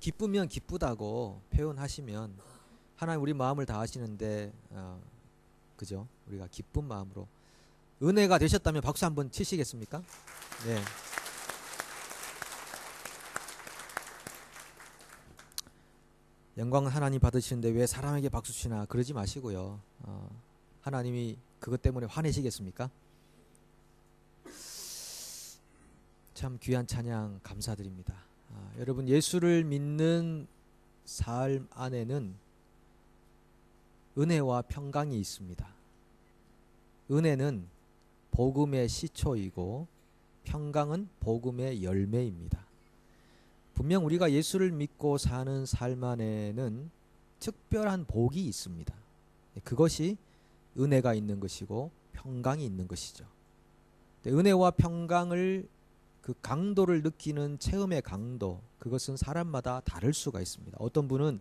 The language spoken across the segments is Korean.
기쁘면 기쁘다고 표현하시면 하나님 우리 마음을 다 아시는데 그죠? 우리가 기쁜 마음으로 은혜가 되셨다면 박수 한번 치시겠습니까? 네. 영광은 하나님 받으시는데 왜 사람에게 박수 치나 그러지 마시고요. 하나님이 그것 때문에 화내시겠습니까? 참 귀한 찬양 감사드립니다. 여러분 예수를 믿는 삶 안에는 은혜와 평강이 있습니다. 은혜는 복음의 시초이고 평강은 복음의 열매입니다. 분명 우리가 예수를 믿고 사는 삶 안에는 특별한 복이 있습니다. 그것이 은혜가 있는 것이고 평강이 있는 것이죠. 은혜와 평강을 그 강도를 느끼는 체험의 강도, 그것은 사람마다 다를 수가 있습니다. 어떤 분은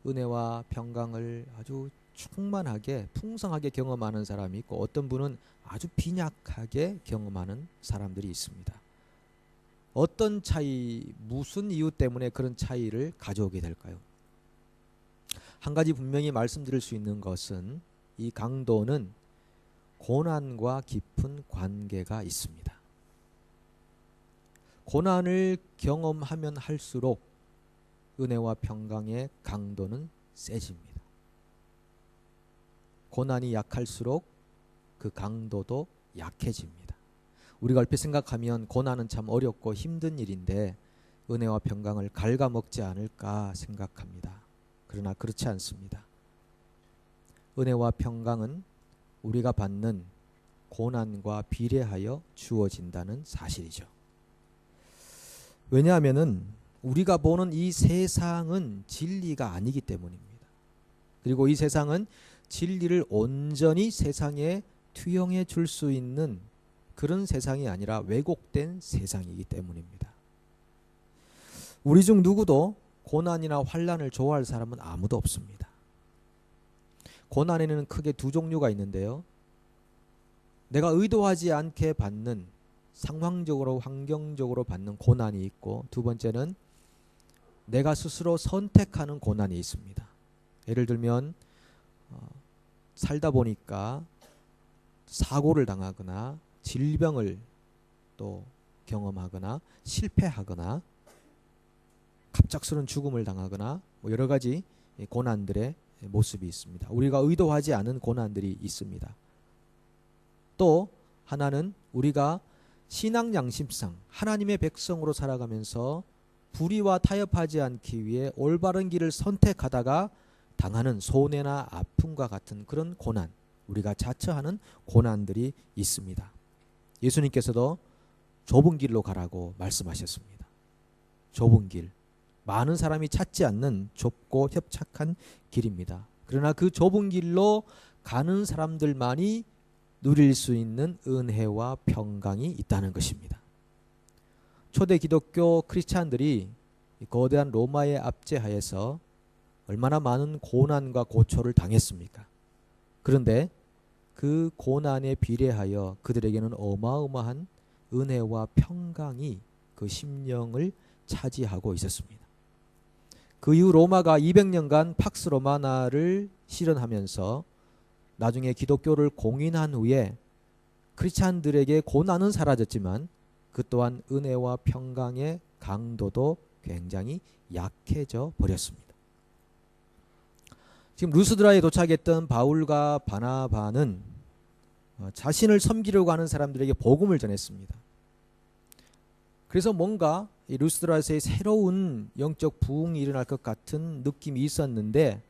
은혜와 평강을 아주 충만하게 풍성하게 경험하는 사람이 있고 어떤 분은 아주 빈약하게 경험하는 사람들이 있습니다. 어떤 차이, 무슨 이유 때문에 그런 차이를 가져오게 될까요? 한 가지 분명히 말씀드릴 수 있는 것은 이 강도는 고난과 깊은 관계가 있습니다. 고난을 경험하면 할수록 은혜와 평강의 강도는 세집니다. 고난이 약할수록 그 강도도 약해집니다. 우리가 얼핏 생각하면 고난은 참 어렵고 힘든 일인데 은혜와 평강을 갉아먹지 않을까 생각합니다. 그러나 그렇지 않습니다. 은혜와 평강은 우리가 받는 고난과 비례하여 주어진다는 사실이죠. 왜냐하면은 우리가 보는 이 세상은 진리가 아니기 때문입니다. 그리고 이 세상은 진리를 온전히 세상에 투영해 줄 수 있는 그런 세상이 아니라 왜곡된 세상이기 때문입니다. 우리 중 누구도 고난이나 환난을 좋아할 사람은 아무도 없습니다. 고난에는 크게 두 종류가 있는데요. 내가 의도하지 않게 받는 상황적으로 환경적으로 받는 고난이 있고 두 번째는 내가 스스로 선택하는 고난이 있습니다. 예를 들면 살다 보니까 사고를 당하거나 질병을 또 경험하거나 실패하거나 갑작스러운 죽음을 당하거나 여러 가지 고난들의 모습이 있습니다. 우리가 의도하지 않은 고난들이 있습니다. 또 하나는 우리가 신앙 양심상 하나님의 백성으로 살아가면서 불의와 타협하지 않기 위해 올바른 길을 선택하다가 당하는 손해나 아픔과 같은 그런 고난, 우리가 자처하는 고난들이 있습니다. 예수님께서도 좁은 길로 가라고 말씀하셨습니다. 좁은 길, 많은 사람이 찾지 않는 좁고 협착한 길입니다. 그러나 그 좁은 길로 가는 사람들만이 누릴 수 있는 은혜와 평강이 있다는 것입니다. 초대 기독교 크리스찬들이 거대한 로마의 압제하에서 얼마나 많은 고난과 고초를 당했습니까? 그런데 그 고난에 비례하여 그들에게는 어마어마한 은혜와 평강이 그 심령을 차지하고 있었습니다. 그 이후 로마가 200년간 팍스 로마나를 실현하면서 나중에 기독교를 공인한 후에 크리스찬들에게 고난은 사라졌지만 그 또한 은혜와 평강의 강도도 굉장히 약해져 버렸습니다. 지금 루스드라에 도착했던 바울과 바나바는 자신을 섬기려고 하는 사람들에게 복음을 전했습니다. 그래서 뭔가 이 루스드라에서의 새로운 영적 부흥이 일어날 것 같은 느낌이 있었는데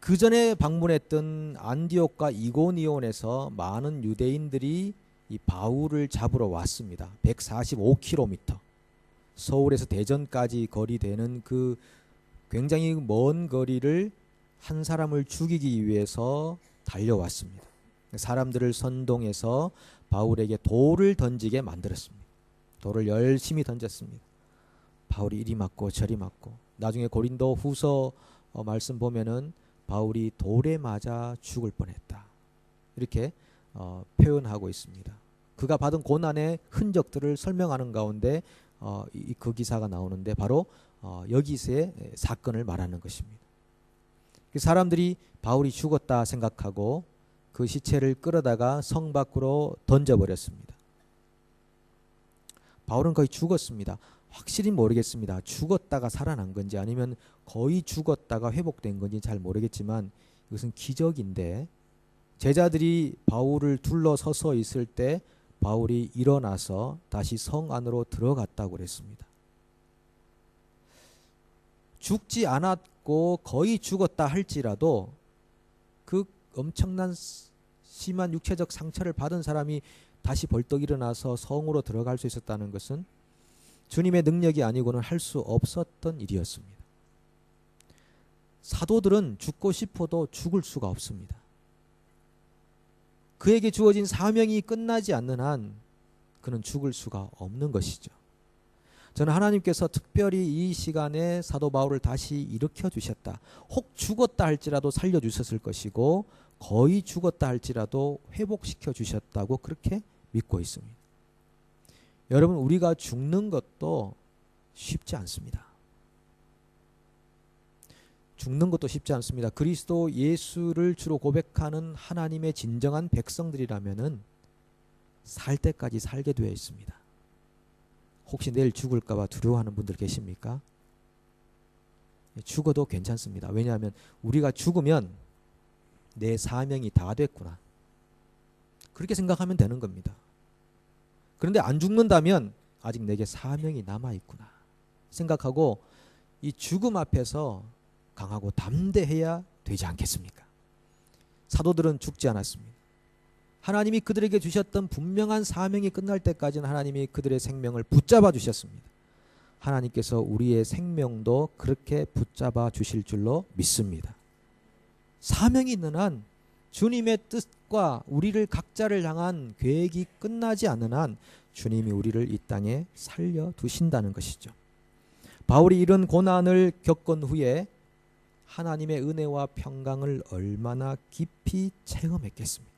그 전에 방문했던 안디옥과 이고니온에서 많은 유대인들이 이 바울을 잡으러 왔습니다. 145km 서울에서 대전까지 거리 되는 그 굉장히 먼 거리를 한 사람을 죽이기 위해서 달려왔습니다. 사람들을 선동해서 바울에게 돌을 던지게 만들었습니다. 돌을 열심히 던졌습니다. 바울이 이리 맞고 저리 맞고 나중에 고린도 후서 말씀 보면은 바울이 돌에 맞아 죽을 뻔했다. 이렇게 표현하고 있습니다. 그가 받은 고난의 흔적들을 설명하는 가운데 그 기사가 나오는데 바로 여기서의 사건을 말하는 것입니다. 사람들이 바울이 죽었다 생각하고 그 시체를 끌어다가 성 밖으로 던져버렸습니다. 바울은 거의 죽었습니다. 확실히 모르겠습니다. 죽었다가 살아난 건지 아니면 거의 죽었다가 회복된 건지 잘 모르겠지만 이것은 기적인데, 제자들이 바울을 둘러서서 있을 때 바울이 일어나서 다시 성 안으로 들어갔다고 그랬습니다. 죽지 않았고 거의 죽었다 할지라도 그 엄청난 심한 육체적 상처를 받은 사람이 다시 벌떡 일어나서 성으로 들어갈 수 있었다는 것은 주님의 능력이 아니고는 할 수 없었던 일이었습니다. 사도들은 죽고 싶어도 죽을 수가 없습니다. 그에게 주어진 사명이 끝나지 않는 한 그는 죽을 수가 없는 것이죠. 저는 하나님께서 특별히 이 시간에 사도 바울을 다시 일으켜 주셨다. 혹 죽었다 할지라도 살려주셨을 것이고 거의 죽었다 할지라도 회복시켜 주셨다고 그렇게 믿고 있습니다. 여러분, 우리가 죽는 것도 쉽지 않습니다. 죽는 것도 쉽지 않습니다. 그리스도 예수를 주로 고백하는 하나님의 진정한 백성들이라면은 살 때까지 살게 되어 있습니다. 혹시 내일 죽을까 봐 두려워하는 분들 계십니까? 죽어도 괜찮습니다. 왜냐하면 우리가 죽으면 내 사명이 다 됐구나, 그렇게 생각하면 되는 겁니다. 그런데 안 죽는다면 아직 내게 사명이 남아있구나 생각하고 이 죽음 앞에서 강하고 담대해야 되지 않겠습니까? 사도들은 죽지 않았습니다. 하나님이 그들에게 주셨던 분명한 사명이 끝날 때까지는 하나님이 그들의 생명을 붙잡아 주셨습니다. 하나님께서 우리의 생명도 그렇게 붙잡아 주실 줄로 믿습니다. 사명이 있는 한, 주님의 뜻과 우리를 각자를 향한 계획이 끝나지 않는 한 주님이 우리를 이 땅에 살려두신다는 것이죠. 바울이 이런 고난을 겪은 후에 하나님의 은혜와 평강을 얼마나 깊이 체험했겠습니까?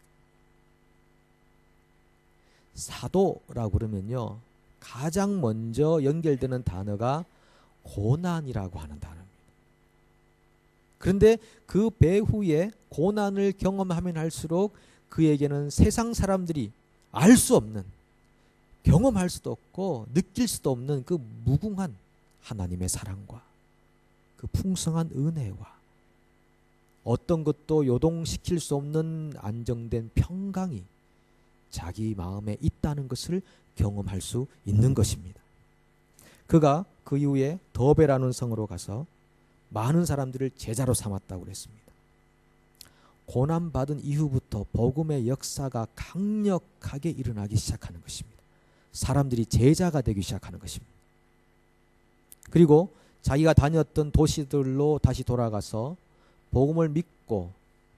사도라고 그러면요, 가장 먼저 연결되는 단어가 고난이라고 하는 단어입니다. 그런데 그 배후에 고난을 경험하면 할수록 그에게는 세상 사람들이 알 수 없는, 경험할 수도 없고 느낄 수도 없는 그 무궁한 하나님의 사랑과 그 풍성한 은혜와 어떤 것도 요동시킬 수 없는 안정된 평강이 자기 마음에 있다는 것을 경험할 수 있는 것입니다. 그가 그 이후에 더베라는 성으로 가서 많은 사람들을 제자로 삼았다고 그랬습니다. 고난받은 이후부터 복음의 역사가 강력하게 일어나기 시작하는 것입니다. 사람들이 제자가 되기 시작하는 것입니다. 그리고 자기가 다녔던 도시들로 다시 돌아가서 복음을 믿고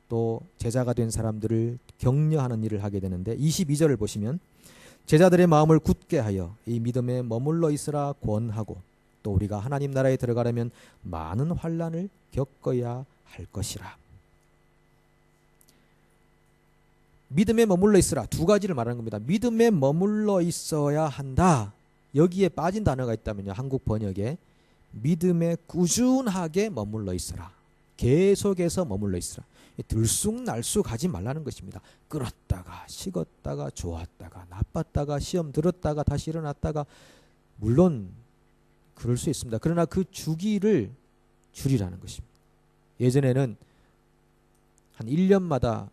또 제자가 된 사람들을 격려하는 일을 하게 되는데, 22절을 보시면 제자들의 마음을 굳게 하여 이 믿음에 머물러 있으라 권하고 또 우리가 하나님 나라에 들어가려면 많은 환난을 겪어야 할 것이라. 믿음에 머물러 있으라, 두 가지를 말하는 겁니다. 믿음에 머물러 있어야 한다. 여기에 빠진 단어가 있다면요, 한국 번역에 믿음에 꾸준하게 머물러 있으라, 계속해서 머물러 있으라. 들쑥날쑥 하지 말라는 것입니다. 끌었다가 식었다가 좋았다가 나빴다가 시험 들었다가 다시 일어났다가, 물론 그럴 수 있습니다. 그러나 그 주기를 줄이라는 것입니다. 예전에는 한 1년마다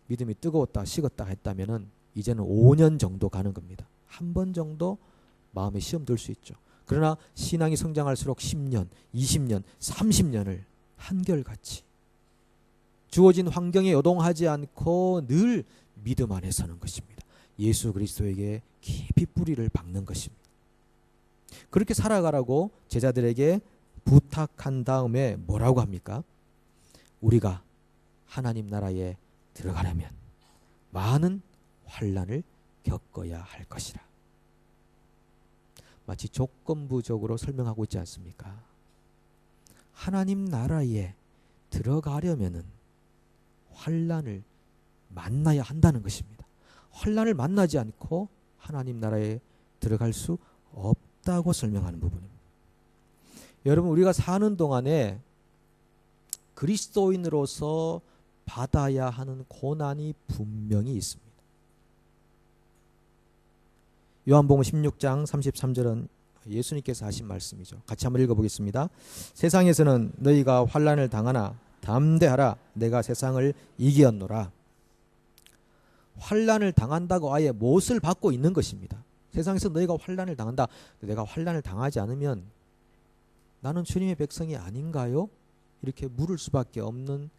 믿음이 뜨거웠다 식었다 했다면은 이제는 5년 정도 가는 겁니다. 한 번 정도 마음에 시험 들 수 있죠. 그러나 신앙이 성장할수록 10년, 20년, 30년을 한결같이 주어진 환경에 요동하지 않고 늘 믿음 안에 서는 것입니다. 예수 그리스도에게 깊이 뿌리를 박는 것입니다. 그렇게 살아가라고 제자들에게 부탁한 다음에 뭐라고 합니까? 우리가 하나님 나라에 들어가려면 많은 환난을 겪어야 할 것이라. 마치 조건부적으로 설명하고 있지 않습니까? 하나님 나라에 들어가려면은 환난을 만나야 한다는 것입니다. 환난을 만나지 않고 하나님 나라에 들어갈 수 없다고 설명하는 부분입니다. 여러분, 우리가 사는 동안에 그리스도인으로서 받아야 하는 고난이 분명히 있습니다. 요한복음 16장 33절은 예수님께서 하신 말씀이죠. 같이 한번 읽어보겠습니다. 세상에서는 너희가 환난을 당하나 담대하라, 내가 세상을 이기었노라. 환난을 당한다고 아예 못을 받고 있는 것입니다. 세상에서 너희가 환난을 당한다. 내가 환난을 당하지 않으면 나는 주님의 백성이 아닌가요? 이렇게 물을 수밖에 없는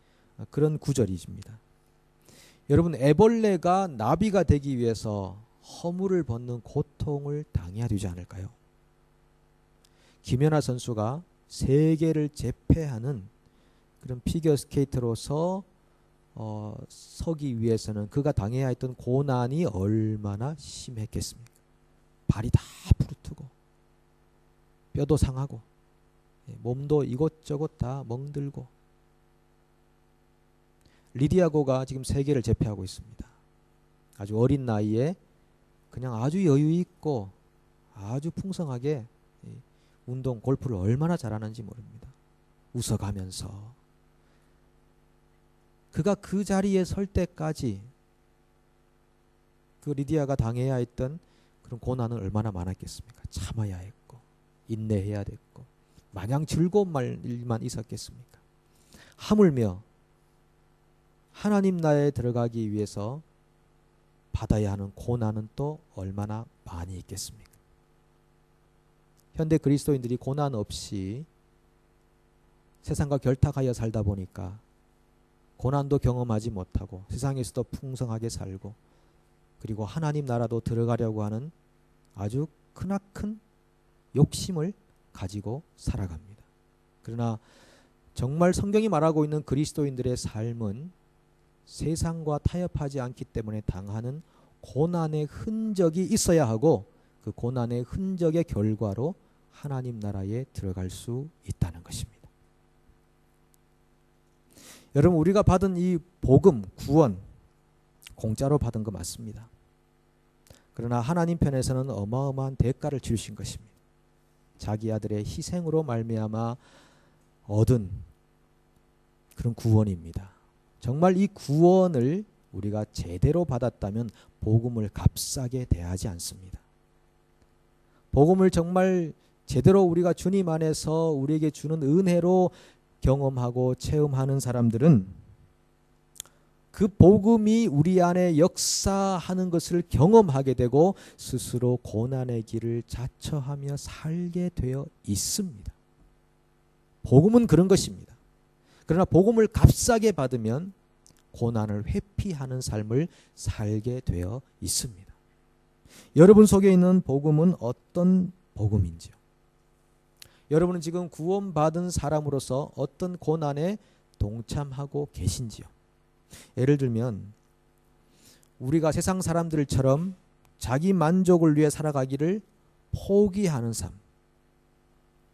그런 구절이십니다. 여러분, 애벌레가 나비가 되기 위해서 허물을 벗는 고통을 당해야 되지 않을까요? 김연아 선수가 세계를 제패하는 그런 피겨스케이터로서 서기 위해서는 그가 당해야 했던 고난이 얼마나 심했겠습니까? 발이 다 부르트고 뼈도 상하고 몸도 이곳저곳 다 멍들고. 리디아고가 지금 세계를 제패하고 있습니다. 아주 어린 나이에 그냥 아주 여유 있고 아주 풍성하게 운동, 골프를 얼마나 잘하는지 모릅니다. 웃어가면서. 그가 그 자리에 설 때까지 그 리디아가 당해야 했던 그런 고난은 얼마나 많았겠습니까? 참아야 했고 인내해야 됐고 마냥 즐거운 일만 있었겠습니까? 하물며 하나님 나라에 들어가기 위해서 받아야 하는 고난은 또 얼마나 많이 있겠습니까? 현대 그리스도인들이 고난 없이 세상과 결탁하여 살다 보니까 고난도 경험하지 못하고 세상에서도 풍성하게 살고 그리고 하나님 나라도 들어가려고 하는 아주 크나큰 욕심을 가지고 살아갑니다. 그러나 정말 성경이 말하고 있는 그리스도인들의 삶은 세상과 타협하지 않기 때문에 당하는 고난의 흔적이 있어야 하고 그 고난의 흔적의 결과로 하나님 나라에 들어갈 수 있다는 것입니다. 여러분, 우리가 받은 이 복음, 구원 공짜로 받은 거 맞습니다. 그러나 하나님 편에서는 어마어마한 대가를 치르신 것입니다. 자기 아들의 희생으로 말미암아 얻은 그런 구원입니다. 정말 이 구원을 우리가 제대로 받았다면 복음을 값싸게 대하지 않습니다. 복음을 정말 제대로 우리가 주님 안에서 우리에게 주는 은혜로 경험하고 체험하는 사람들은 그 복음이 우리 안에 역사하는 것을 경험하게 되고 스스로 고난의 길을 자처하며 살게 되어 있습니다. 복음은 그런 것입니다. 그러나 복음을 값싸게 받으면 고난을 회피하는 삶을 살게 되어 있습니다. 여러분 속에 있는 복음은 어떤 복음인지요? 여러분은 지금 구원받은 사람으로서 어떤 고난에 동참하고 계신지요? 예를 들면 우리가 세상 사람들처럼 자기 만족을 위해 살아가기를 포기하는 삶,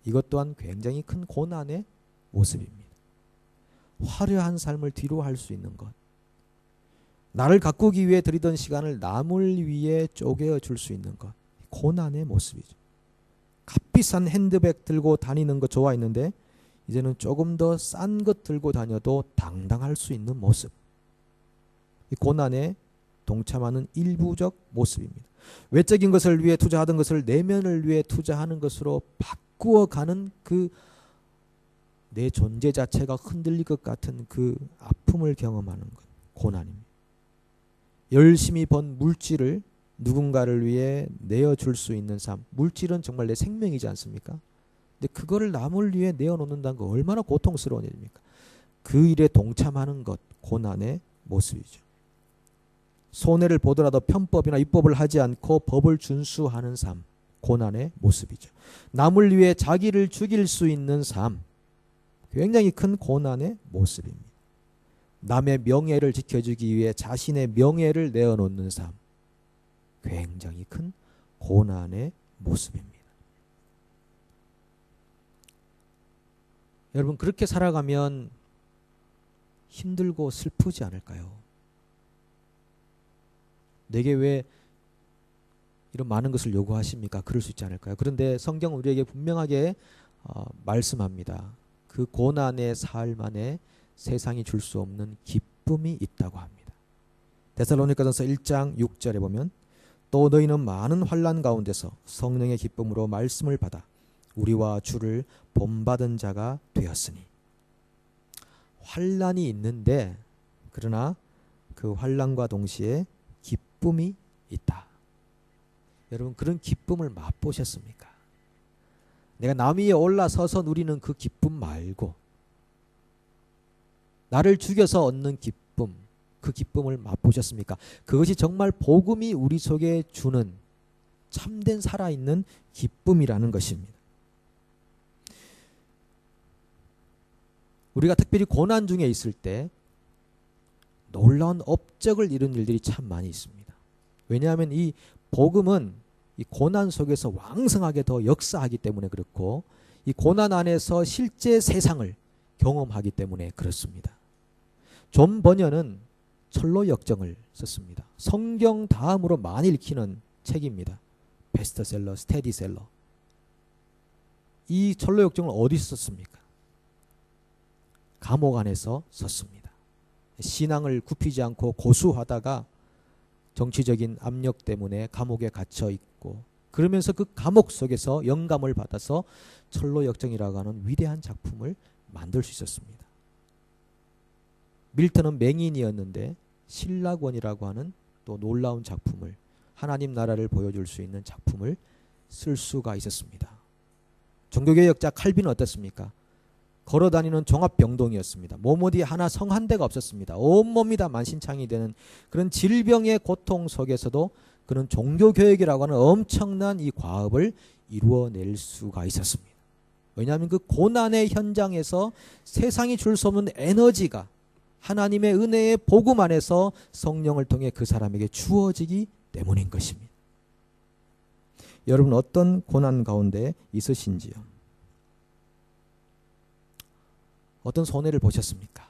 이것 또한 굉장히 큰 고난의 모습입니다. 화려한 삶을 뒤로 할 수 있는 것, 나를 가꾸기 위해 들이던 시간을 남을 위해 쪼개어 줄 수 있는 것, 고난의 모습이죠. 값비싼 핸드백 들고 다니는 거 좋아했는데 이제는 조금 더 싼 것 들고 다녀도 당당할 수 있는 모습, 이 고난에 동참하는 일부적 모습입니다. 외적인 것을 위해 투자하던 것을 내면을 위해 투자하는 것으로 바꾸어가는 그 내 존재 자체가 흔들릴 것 같은 그 아픔을 경험하는 것, 고난입니다. 열심히 번 물질을 누군가를 위해 내어줄 수 있는 삶, 물질은 정말 내 생명이지 않습니까? 근데 그거를 남을 위해 내어놓는다는 거 얼마나 고통스러운 일입니까? 그 일에 동참하는 것, 고난의 모습이죠. 손해를 보더라도 편법이나 입법을 하지 않고 법을 준수하는 삶, 고난의 모습이죠. 남을 위해 자기를 죽일 수 있는 삶, 굉장히 큰 고난의 모습입니다. 남의 명예를 지켜주기 위해 자신의 명예를 내어놓는 삶, 굉장히 큰 고난의 모습입니다. 여러분, 그렇게 살아가면 힘들고 슬프지 않을까요? 내게 왜 이런 많은 것을 요구하십니까? 그럴 수 있지 않을까요? 그런데 성경은 우리에게 분명하게 말씀합니다. 그 고난의 삶 안에 세상이 줄 수 없는 기쁨이 있다고 합니다. 데살로니가전서 1장 6절에 보면 또 너희는 많은 환난 가운데서 성령의 기쁨으로 말씀을 받아 우리와 주를 본받은 자가 되었으니. 환난이 있는데 그러나 그 환난과 동시에 기쁨이 있다. 여러분 그런 기쁨을 맛보셨습니까? 내가 남 위에 올라서서 누리는 그 기쁨 말고 나를 죽여서 얻는 기쁨, 그 기쁨을 맛보셨습니까? 그것이 정말 복음이 우리 속에 주는 참된 살아있는 기쁨이라는 것입니다. 우리가 특별히 고난 중에 있을 때 놀라운 업적을 이룬 일들이 참 많이 있습니다. 왜냐하면 이 복음은 이 고난 속에서 왕성하게 더 역사하기 때문에 그렇고 이 고난 안에서 실제 세상을 경험하기 때문에 그렇습니다. 존 버녀는 철로 역정을 썼습니다. 성경 다음으로 많이 읽히는 책입니다. 베스트셀러, 스테디셀러. 이 철로 역정을 어디서 썼습니까? 감옥 안에서 썼습니다. 신앙을 굽히지 않고 고수하다가 정치적인 압력 때문에 감옥에 갇혀 있고 그러면서 그 감옥 속에서 영감을 받아서 철로 역정이라고 하는 위대한 작품을 만들 수 있었습니다. 밀턴은 맹인이었는데 신라권이라고 하는 또 놀라운 작품을 하나님 나라를 보여줄 수 있는 작품을 쓸 수가 있었습니다. 종교개혁자 칼빈은 어떻습니까? 걸어다니는 종합병동이었습니다. 몸 어디 하나 성 한 대가 없었습니다. 온몸이 다 만신창이 되는 그런 질병의 고통 속에서도 그런 종교개혁이라고 하는 엄청난 이 과업을 이루어낼 수가 있었습니다. 왜냐하면 그 고난의 현장에서 세상이 줄 수 없는 에너지가 하나님의 은혜의 복음 안에서 성령을 통해 그 사람에게 주어지기 때문인 것입니다. 여러분 어떤 고난 가운데 있으신지요? 어떤 손해를 보셨습니까?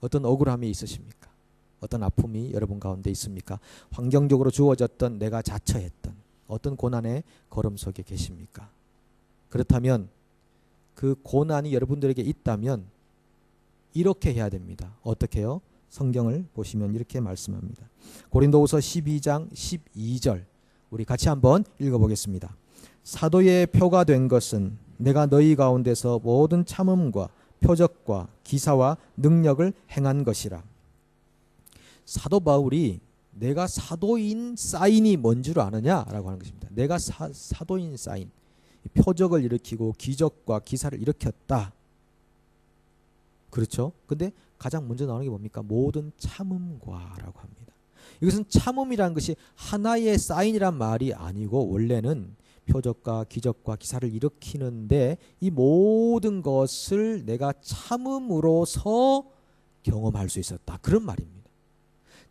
어떤 억울함이 있으십니까? 어떤 아픔이 여러분 가운데 있습니까? 환경적으로 주어졌던 내가 자처했던 어떤 고난의 걸음 속에 계십니까? 그렇다면 그 고난이 여러분들에게 있다면 이렇게 해야 됩니다. 어떻게 해요? 성경을 보시면 이렇게 말씀합니다. 고린도후서 12장 12절 우리 같이 한번 읽어보겠습니다. 사도의 표가 된 것은 내가 너희 가운데서 모든 참음과 표적과 기사와 능력을 행한 것이라. 사도 바울이 내가 사도인 사인이 뭔 줄 아느냐라고 하는 것입니다. 내가 사도인 사인, 표적을 일으키고 기적과 기사를 일으켰다. 그렇죠? 근데 가장 먼저 나오는 게 뭡니까? 모든 참음과라고 합니다. 이것은 참음이라는 것이 하나의 사인이란 말이 아니고 원래는 표적과 기적과 기사를 일으키는데 이 모든 것을 내가 참음으로써 경험할 수 있었다. 그런 말입니다.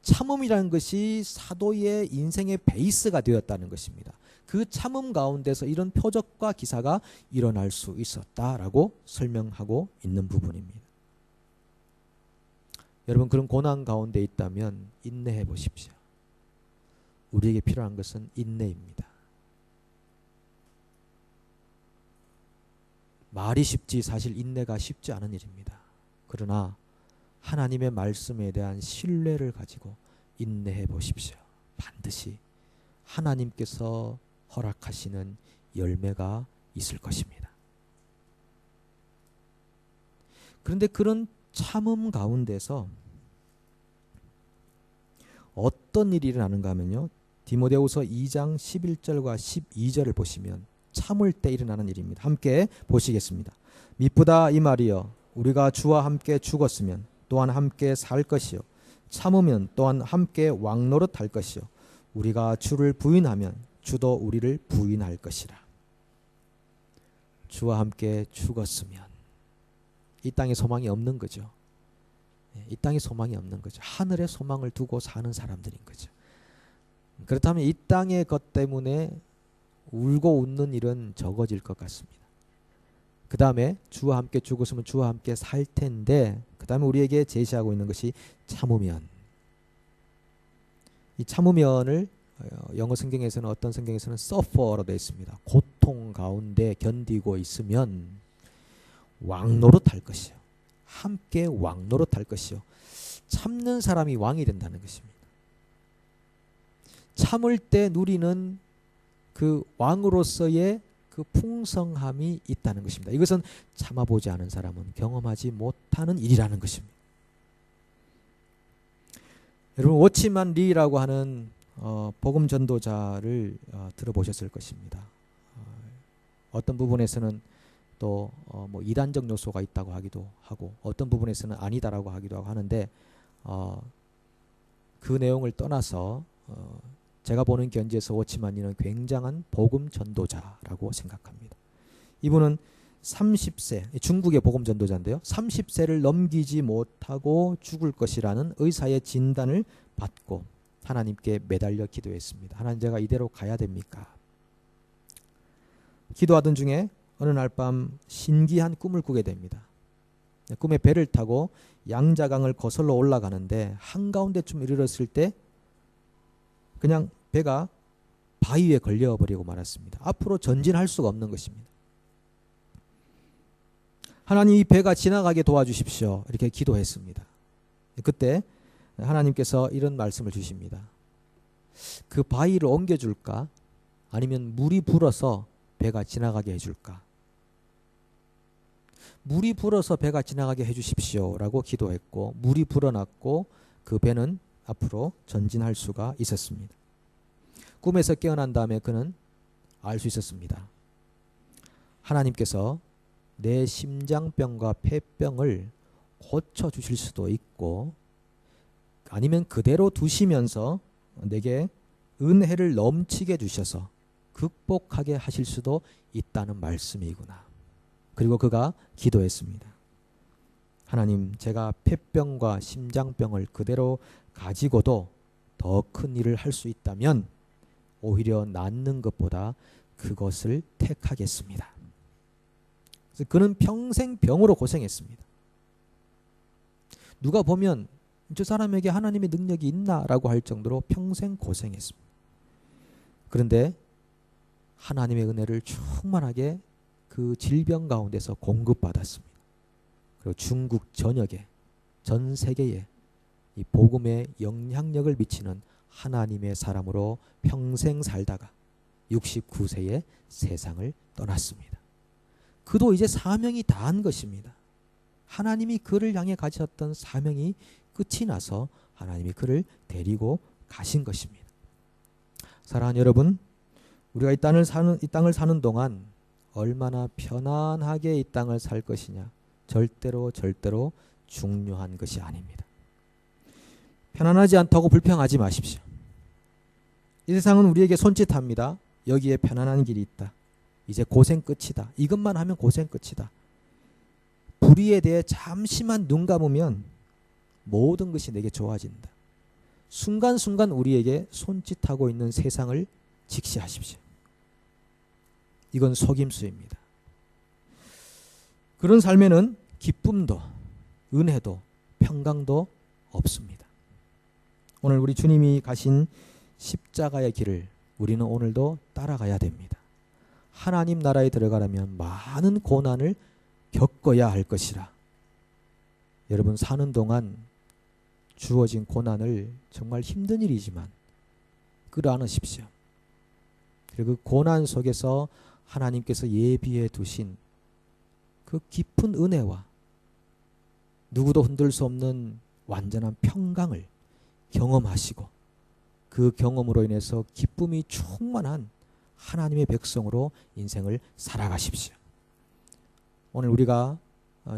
참음이라는 것이 사도의 인생의 베이스가 되었다는 것입니다. 그 참음 가운데서 이런 표적과 기사가 일어날 수 있었다라고 설명하고 있는 부분입니다. 여러분 그런 고난 가운데 있다면 인내해 보십시오. 우리에게 필요한 것은 인내입니다. 말이 쉽지 사실 인내가 쉽지 않은 일입니다. 그러나 하나님의 말씀에 대한 신뢰를 가지고 인내해 보십시오. 반드시 하나님께서 허락하시는 열매가 있을 것입니다. 그런데 그런 참음 가운데서 어떤 일이 일어나는가 하면요. 디모데후서 2장 11절과 12절을 보시면 참을 때 일어나는 일입니다. 함께 보시겠습니다. 미쁘다 이 말이여 우리가 주와 함께 죽었으면 또한 함께 살 것이요 참으면 또한 함께 왕노릇할 것이요 우리가 주를 부인하면 주도 우리를 부인할 것이라. 주와 함께 죽었으면 이 땅에 소망이 없는 거죠. 이 땅에 소망이 없는 거죠. 하늘에 소망을 두고 사는 사람들인 거죠. 그렇다면 이 땅의 것 때문에 울고 웃는 일은 적어질 것 같습니다. 그 다음에 주와 함께 죽었으면 주와 함께 살 텐데 그 다음에 우리에게 제시하고 있는 것이 참으면. 이 참으면을 영어 성경에서는 어떤 성경에서는 suffer로 되어 있습니다. 고통 가운데 견디고 있으면 왕노릇할 것이요. 함께 왕노릇할 것이요. 참는 사람이 왕이 된다는 것입니다. 참을 때 누리는 그 왕으로서의 그 풍성함이 있다는 것입니다. 이것은 참아보지 않은 사람은 경험하지 못하는 일이라는 것입니다. 여러분 워치만 리라고 하는 복음 전도자를 들어보셨을 것입니다. 어떤 부분에서는 또 뭐 이단적 요소가 있다고 하기도 하고 어떤 부분에서는 아니다라고 하기도 하고 하는데 그 내용을 떠나서 제가 보는 견지에서 워치만리는 굉장한 복음 전도자라고 생각합니다. 이분은 30세, 중국의 복음 전도자인데요. 30세를 넘기지 못하고 죽을 것이라는 의사의 진단을 받고 하나님께 매달려 기도했습니다. 하나님, 제가 이대로 가야 됩니까? 기도하던 중에 어느 날 밤 신기한 꿈을 꾸게 됩니다. 꿈에 배를 타고 양자강을 거슬러 올라가는데 한가운데쯤 이르렀을 때 그냥 배가 바위에 걸려버리고 말았습니다. 앞으로 전진할 수가 없는 것입니다. 하나님, 이 배가 지나가게 도와주십시오. 이렇게 기도했습니다. 그때 하나님께서 이런 말씀을 주십니다. 그 바위를 옮겨줄까? 아니면 물이 불어서 배가 지나가게 해줄까? 물이 불어서 배가 지나가게 해주십시오 라고 기도했고 물이 불어났고 그 배는 앞으로 전진할 수가 있었습니다. 꿈에서 깨어난 다음에 그는 알 수 있었습니다. 하나님께서 내 심장병과 폐병을 고쳐주실 수도 있고 아니면 그대로 두시면서 내게 은혜를 넘치게 주셔서 극복하게 하실 수도 있다는 말씀이구나. 그리고 그가 기도했습니다. 하나님, 제가 폐병과 심장병을 그대로 가지고도 더 큰 일을 할 수 있다면 오히려 낫는 것보다 그것을 택하겠습니다. 그래서 그는 평생 병으로 고생했습니다. 누가 보면 저 사람에게 하나님의 능력이 있나라고 할 정도로 평생 고생했습니다. 그런데 하나님의 은혜를 충만하게 그 질병 가운데서 공급받았습니다. 그리고 중국 전역에, 전 세계에 이 복음의 영향력을 미치는 하나님의 사람으로 평생 살다가 69세에 세상을 떠났습니다. 그도 이제 사명이 다한 것입니다. 하나님이 그를 향해 가지셨던 사명이 끝이 나서 하나님이 그를 데리고 가신 것입니다. 사랑하는 여러분, 우리가 이 땅을 사는 동안 얼마나 편안하게 이 땅을 살 것이냐, 절대로 중요한 것이 아닙니다. 편안하지 않다고 불평하지 마십시오. 이 세상은 우리에게 손짓합니다. 여기에 편안한 길이 있다. 이제 고생 끝이다. 이것만 하면 고생 끝이다. 불의에 대해 잠시만 눈 감으면 모든 것이 내게 좋아진다. 순간순간 우리에게 손짓하고 있는 세상을 직시하십시오. 이건 속임수입니다. 그런 삶에는 기쁨도 은혜도 평강도 없습니다. 오늘 우리 주님이 가신 십자가의 길을 우리는 오늘도 따라가야 됩니다. 하나님 나라에 들어가려면 많은 고난을 겪어야 할 것이라. 여러분, 사는 동안 주어진 고난을 정말 힘든 일이지만 끌어안으십시오. 그리고 그 고난 속에서 하나님께서 예비해 두신 그 깊은 은혜와 누구도 흔들 수 없는 완전한 평강을 경험하시고 그 경험으로 인해서 기쁨이 충만한 하나님의 백성으로 인생을 살아가십시오. 오늘 우리가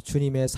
주님의